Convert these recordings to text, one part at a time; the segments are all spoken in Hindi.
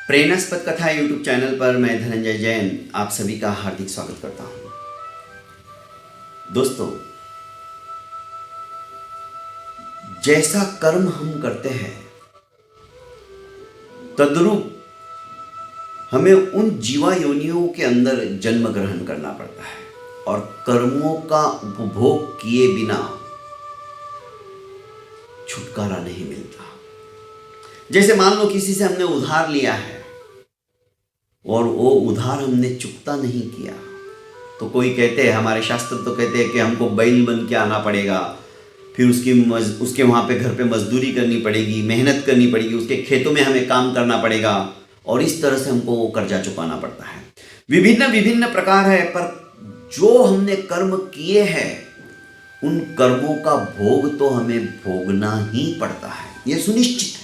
प्रेरणास्पद कथा यूट्यूब चैनल पर मैं धनंजय जैन आप सभी का हार्दिक स्वागत करता हूं। दोस्तों, जैसा कर्म हम करते हैं तद्रूप हमें उन जीवा योनियों के अंदर जन्म ग्रहण करना पड़ता है और कर्मों का उपभोग किए बिना छुटकारा नहीं मिलता। जैसे मान लो किसी से हमने उधार लिया है और वो उधार हमने चुकता नहीं किया, तो कोई कहते हैं, हमारे शास्त्र तो कहते हैं कि हमको बैल बन के आना पड़ेगा, फिर उसके वहाँ पे घर पे मजदूरी करनी पड़ेगी, मेहनत करनी पड़ेगी, उसके खेतों में हमें काम करना पड़ेगा और इस तरह से हमको वो कर्जा चुकाना पड़ता है। विभिन्न विभिन्न प्रकार है, पर जो हमने कर्म किए हैं उन कर्मों का भोग तो हमें भोगना ही पड़ता है, ये सुनिश्चित है।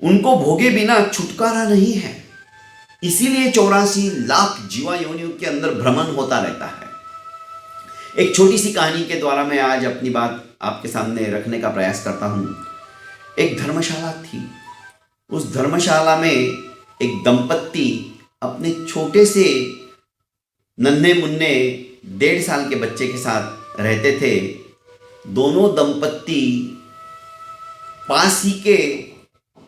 उनको भोगे बिना छुटकारा नहीं है। इसीलिए 84 लाख जीवा योनियों के अंदर भ्रमण होता रहता है। एक छोटी सी कहानी के द्वारा मैं आज अपनी बात आपके सामने रखने का प्रयास करता हूं। एक धर्मशाला थी। उस धर्मशाला में एक दंपत्ति अपने छोटे से नन्हे मुन्ने 1.5 साल के बच्चे के साथ रहते थे। दोनों दंपत्ति पास ही के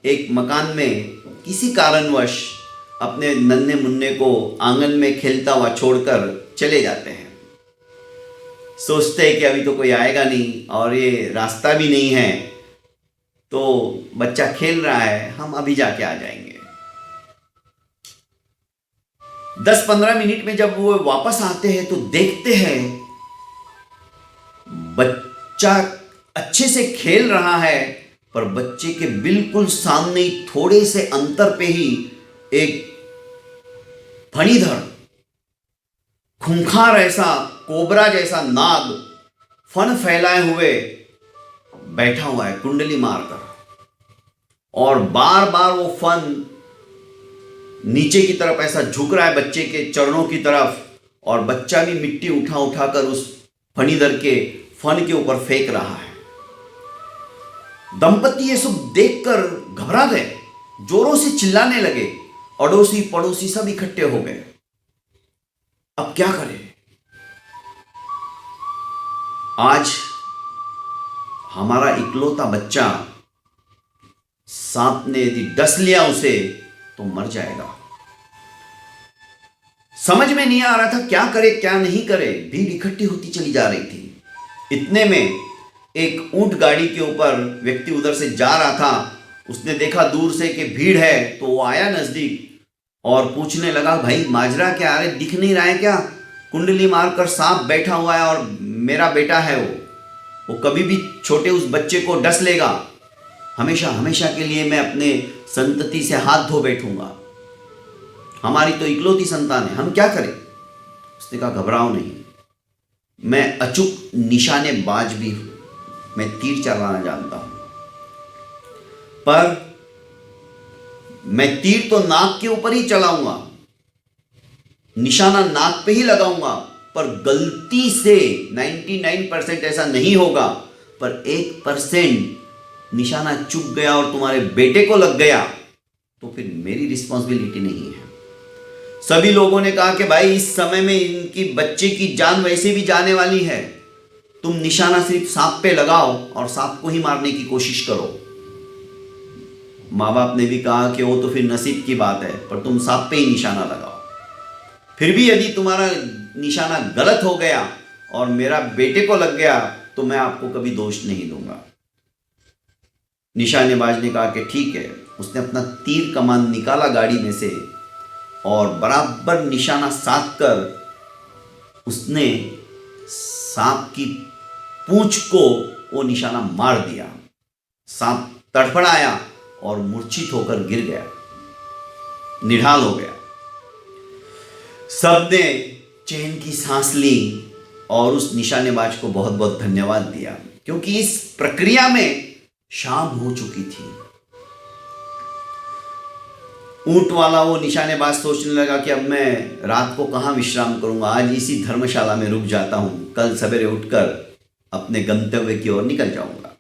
एक मकान में किसी कारणवश अपने नन्हे मुन्ने को आंगन में खेलता हुआ छोड़कर चले जाते हैं। सोचते हैं कि अभी तो कोई आएगा नहीं और ये रास्ता भी नहीं है, तो बच्चा खेल रहा है, हम अभी जाके आ जाएंगे। 10-15 मिनट में जब वो वापस आते हैं तो देखते हैं बच्चा अच्छे से खेल रहा है, पर बच्चे के बिल्कुल सामने ही थोड़े से अंतर पे ही एक फणीधर, खूंखार ऐसा कोबरा जैसा नाग फन फैलाए हुए बैठा हुआ है कुंडली मारकर, और बार बार वो फन नीचे की तरफ ऐसा झुक रहा है बच्चे के चरणों की तरफ, और बच्चा भी मिट्टी उठा उठाकर उस फणीधर के फन के ऊपर फेंक रहा है। दंपति ये सब देखकर घबरा गए, जोरों से चिल्लाने लगे। अड़ोसी पड़ोसी सब इकट्ठे हो गए। अब क्या करें? आज हमारा इकलौता बच्चा, सांप ने यदि डस लिया उसे तो मर जाएगा। समझ में नहीं आ रहा था क्या करे क्या नहीं करे। भीड़ इकट्ठी होती चली जा रही थी। इतने में एक ऊंट गाड़ी के ऊपर व्यक्ति उधर से जा रहा था। उसने देखा दूर से कि भीड़ है, तो वो आया नजदीक और पूछने लगा, भाई माजरा क्या, अरे दिख नहीं रहा है क्या? कुंडली मारकर सांप बैठा हुआ है और मेरा बेटा है, वो कभी भी छोटे उस बच्चे को डस लेगा। हमेशा हमेशा के लिए मैं अपने संतति से हाथ धो बैठूंगा। हमारी तो इकलौती संतान है, हम क्या करें? उसने कहा, घबराओ नहीं, मैं अचूक निशानेबाज भी हूं, मैं तीर चलाना जानता हूं, पर मैं तीर तो नाक के ऊपर ही चलाऊंगा, निशाना नाक पे ही लगाऊंगा, पर गलती से 99% ऐसा नहीं होगा, पर 1% निशाना चूक गया और तुम्हारे बेटे को लग गया तो फिर मेरी रिस्पॉन्सिबिलिटी नहीं है। सभी लोगों ने कहा कि भाई इस समय में इनकी बच्चे की जान वैसे भी जाने वाली है, तुम निशाना सिर्फ सांप पे लगाओ और सांप को ही मारने की कोशिश करो। माँ बाप ने भी कहा कि वो तो फिर नसीब की बात है, पर तुम सांप पे ही निशाना लगाओ। फिर भी यदि तुम्हारा निशाना गलत हो गया और मेरा बेटे को लग गया तो मैं आपको कभी दोष नहीं दूंगा। निशानेबाज ने कहा कि ठीक है। उसने अपना तीर कमान निकाला गाड़ी में से और बराबर निशाना साध कर उसने सांप की पूंछ को वो निशाना मार दिया। सांप तड़फड़ाया और मूर्छित होकर गिर गया, निढाल हो गया। सबने चैन की सांस ली और उस निशानेबाज को बहुत बहुत धन्यवाद दिया, क्योंकि इस प्रक्रिया में शाम हो चुकी थी। ऊंट वाला वो निशानेबाज सोचने लगा कि अब मैं रात को कहाँ विश्राम करूंगा, आज इसी धर्मशाला में रुक जाता हूं, कल सवेरे उठकर अपने गंतव्य की ओर निकल जाऊंगा।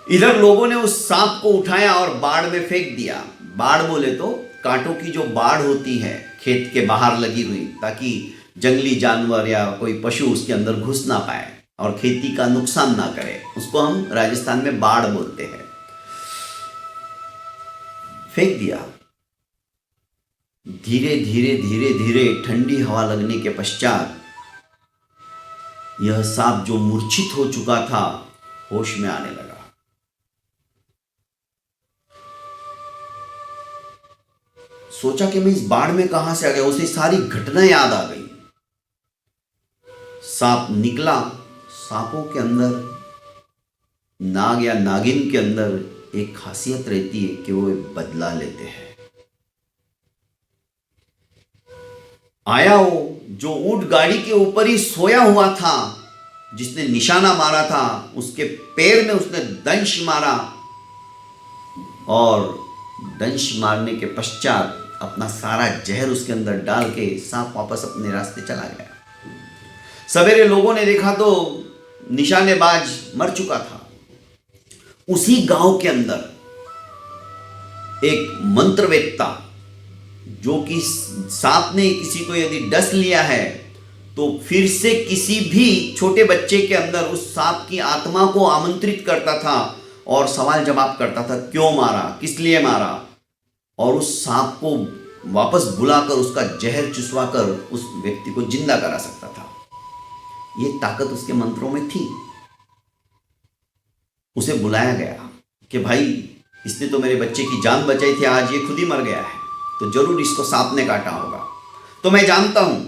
इधर लोगों ने उस सांप को उठाया और बाढ़ में फेंक दिया। बाड़ बोले तो कांटों की जो बाड़ होती है खेत के बाहर लगी हुई, ताकि जंगली जानवर या कोई पशु उसके अंदर घुस ना पाए और खेती का नुकसान ना करे, उसको हम राजस्थान में बाड़ बोलते हैं। फेंक दिया। धीरे धीरे धीरे धीरे ठंडी हवा लगने के पश्चात यह सांप जो मूर्छित हो चुका था होश में आने लगा। सोचा कि मैं इस बाढ़ में कहां से आ गया, उसे सारी घटना याद आ गई। सांप निकला। सांपों के अंदर, नाग या नागिन के अंदर एक खासियत रहती है कि वो बदला लेते हैं। आया वो जो ऊंट गाड़ी के ऊपर ही सोया हुआ था, जिसने निशाना मारा था, उसके पैर में उसने दंश मारा और दंश मारने के पश्चात अपना सारा जहर उसके अंदर डाल के सांप वापस अपने रास्ते चला गया। सवेरे लोगों ने देखा तो निशानेबाज मर चुका था। उसी गांव के अंदर एक मंत्रवेत्ता, जो कि सांप ने किसी को यदि डस लिया है तो फिर से किसी भी छोटे बच्चे के अंदर उस सांप की आत्मा को आमंत्रित करता था और सवाल जवाब करता था, क्यों मारा, किस लिए मारा, और उस सांप को वापस बुलाकर उसका जहर चुसवाकर उस व्यक्ति को जिंदा करा सकता था। यह ताकत उसके मंत्रों में थी। उसे बुलाया गया कि भाई, इसने तो मेरे बच्चे की जान बचाई थी, आज ये खुद ही मर गया है, तो जरूर इसको सांप ने काटा होगा। तो मैं जानता हूं,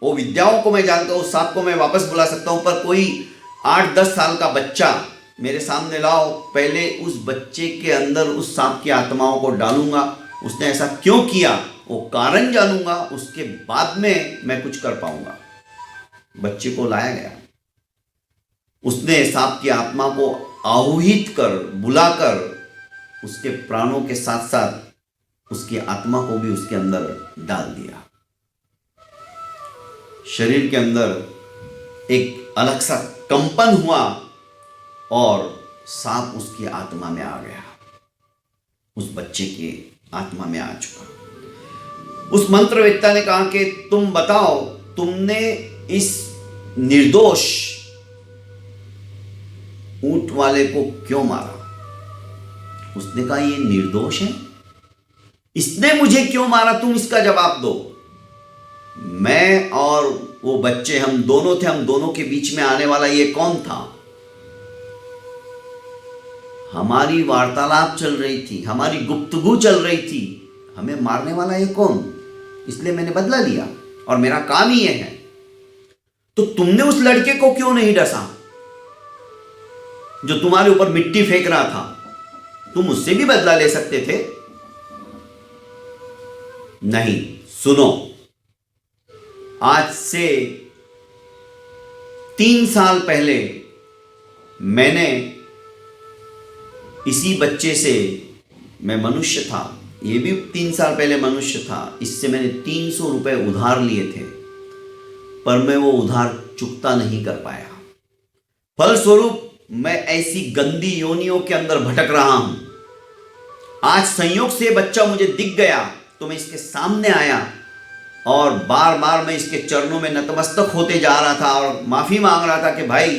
वो विद्याओं को मैं जानता हूं, उस सांप को मैं वापस बुला सकता हूं, पर कोई 8-10 साल का बच्चा मेरे सामने लाओ, पहले उस बच्चे के अंदर उस सांप की आत्माओं को डालूंगा, उसने ऐसा क्यों किया वो कारण जानूंगा, उसके बाद में मैं कुछ कर पाऊंगा। बच्चे को लाया गया। उसने सांप की आत्मा को आहुहित कर, बुलाकर उसके प्राणों के साथ साथ उसकी आत्मा को भी उसके अंदर डाल दिया। शरीर के अंदर एक अलग सा कंपन हुआ और सांप उसकी आत्मा में आ गया, उस बच्चे की आत्मा में आ चुका। उस मंत्रवेत्ता ने कहा कि तुम बताओ, तुमने इस निर्दोष ऊंट वाले को क्यों मारा? उसने कहा, ये निर्दोष है, इसने मुझे क्यों मारा, तुम इसका जवाब दो। मैं और वो बच्चे, हम दोनों थे, हम दोनों के बीच में आने वाला ये कौन था? हमारी वार्तालाप चल रही थी, हमारी गुफ्तगू चल रही थी, हमें मारने वाला ये कौन? इसलिए मैंने बदला लिया और मेरा काम ही ये है। तो तुमने उस लड़के को क्यों नहीं डसा जो तुम्हारे ऊपर मिट्टी फेंक रहा था? तुम उससे भी बदला ले सकते थे। नहीं, सुनो, आज से 3 साल पहले मैंने इसी बच्चे से, मैं मनुष्य था, ये भी 3 साल पहले मनुष्य था, इससे मैंने 300 रुपए उधार लिए थे, पर मैं वो उधार चुकता नहीं कर पाया। फलस्वरूप मैं ऐसी गंदी योनियों के अंदर भटक रहा हूं। आज संयोग से बच्चा मुझे दिख गया तो मैं इसके सामने आया और बार बार मैं इसके चरणों में नतमस्तक होते जा रहा था और माफी मांग रहा था कि भाई,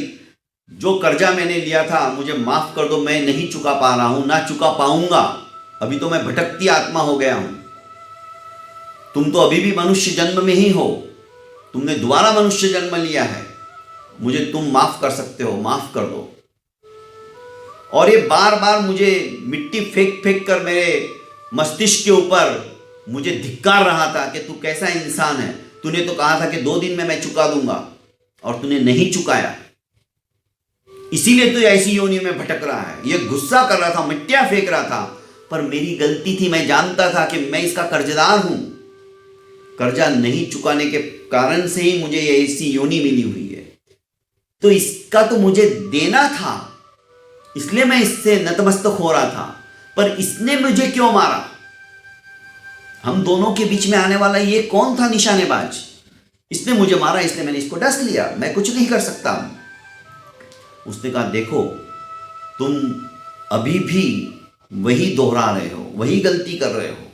जो कर्जा मैंने लिया था मुझे माफ कर दो, मैं नहीं चुका पा रहा हूं, ना चुका पाऊंगा, अभी तो मैं भटकती आत्मा हो गया हूं। तुम तो अभी भी मनुष्य जन्म में ही हो, तुमने दोबारा मनुष्य जन्म लिया है, मुझे तुम माफ कर सकते हो, माफ कर दो। और ये बार बार मुझे मिट्टी फेंक फेंक कर मेरे मस्तिष्क के ऊपर मुझे धिक्कार रहा था कि तू कैसा इंसान है, तूने तो कहा था कि 2 दिन में मैं चुका दूंगा और तूने नहीं चुकाया, इसीलिए तू ऐसी योनि में भटक रहा है। ये गुस्सा कर रहा था, मिट्टियां फेंक रहा था, पर मेरी गलती थी, मैं जानता था कि मैं इसका कर्जदार हूं, कर्जा नहीं चुकाने के कारण से ही मुझे ये ऐसी योनि मिली हुई है, तो इसका तो मुझे देना था, इसलिए मैं इससे नतमस्तक हो रहा था, पर इसने मुझे क्यों मारा? हम दोनों के बीच में आने वाला ये कौन था निशानेबाज? इसने मुझे मारा, इसलिए मैंने इसको डस लिया, मैं कुछ नहीं कर सकता। उसने कहा, देखो, तुम अभी भी वही दोहरा रहे हो, वही गलती कर रहे हो।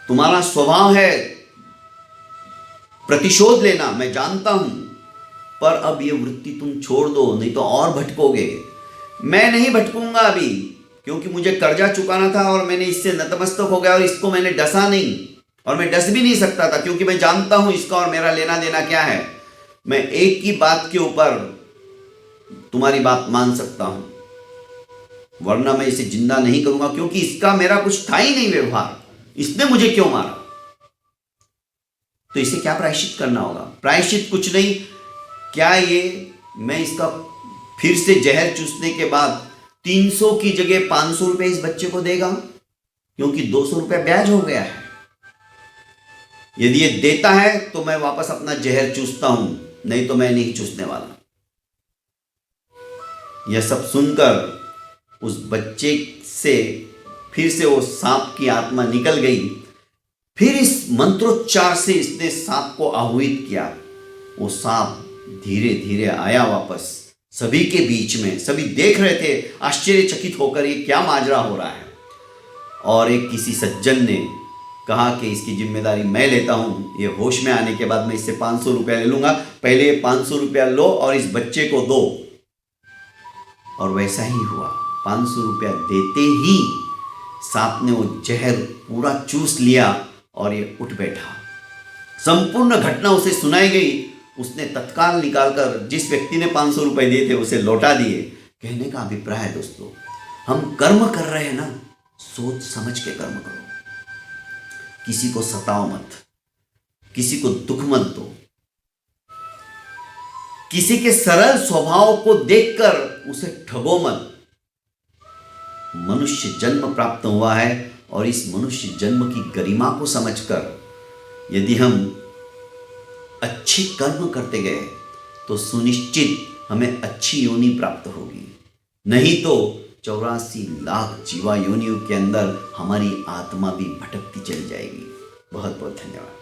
तुम्हारा स्वभाव है प्रतिशोध लेना, मैं जानता हूं, पर अब ये वृत्ति तुम छोड़ दो, नहीं तो और भटकोगे। मैं नहीं भटकूंगा अभी, क्योंकि मुझे कर्जा चुकाना था और मैंने इससे नतमस्तक हो गया और इसको मैंने डसा नहीं, और मैं डस भी नहीं सकता था, क्योंकि मैं जानता हूं इसका और मेरा लेना देना क्या है। मैं एक की बात के ऊपर तुम्हारी बात मान सकता हूं, वरना मैं इसे जिंदा नहीं करूंगा, क्योंकि इसका मेरा कुछ था ही नहीं व्यवहार। इसने मुझे क्यों मारा? तो इसे क्या प्रायश्चित करना होगा? प्रायश्चित कुछ नहीं, क्या ये मैं इसका फिर से जहर चूसने के बाद 300 की जगह 500 रुपए इस बच्चे को देगा, क्योंकि 200 रुपए ब्याज हो गया है। यदि ये देता है तो मैं वापस अपना जहर चूसता हूं, नहीं तो मैं नहीं चूसने वाला। यह सब सुनकर उस बच्चे से फिर से वो सांप की आत्मा निकल गई। फिर इस मंत्रोच्चार से इसने सांप को आहूत किया। वो सांप धीरे धीरे आया वापस सभी के बीच में। सभी देख रहे थे आश्चर्यचकित होकर ये क्या माजरा हो रहा है। और एक किसी सज्जन ने कहा कि इसकी जिम्मेदारी मैं लेता हूँ, ये होश में आने के बाद मैं इससे 500 रुपया ले लूँगा, पहले 500 रुपया लो और इस बच्चे को दो। और वैसा ही हुआ। 500 रुपया देते ही सांप ने वो जहर पूरा चूस लिया और ये उठ बैठा। संपूर्ण घटना उसे सुनाई गई। उसने तत्काल निकालकर जिस व्यक्ति ने 500 रुपए दिए थे उसे लौटा दिए। कहने का अभिप्राय है दोस्तों, हम कर्म कर रहे हैं ना, सोच समझ के कर्म करो। किसी को सताओ मत, किसी को दुख मत दो, किसी के सरल स्वभाव को देखकर उसे ठगो मत। मनुष्य जन्म प्राप्त हुआ है और इस मनुष्य जन्म की गरिमा को समझकर यदि हम अच्छे कर्म करते गए तो सुनिश्चित हमें अच्छी योनि प्राप्त होगी। नहीं तो 84 लाख जीवा योनियों के अंदर हमारी आत्मा भी भटकती चली जाएगी। बहुत बहुत धन्यवाद।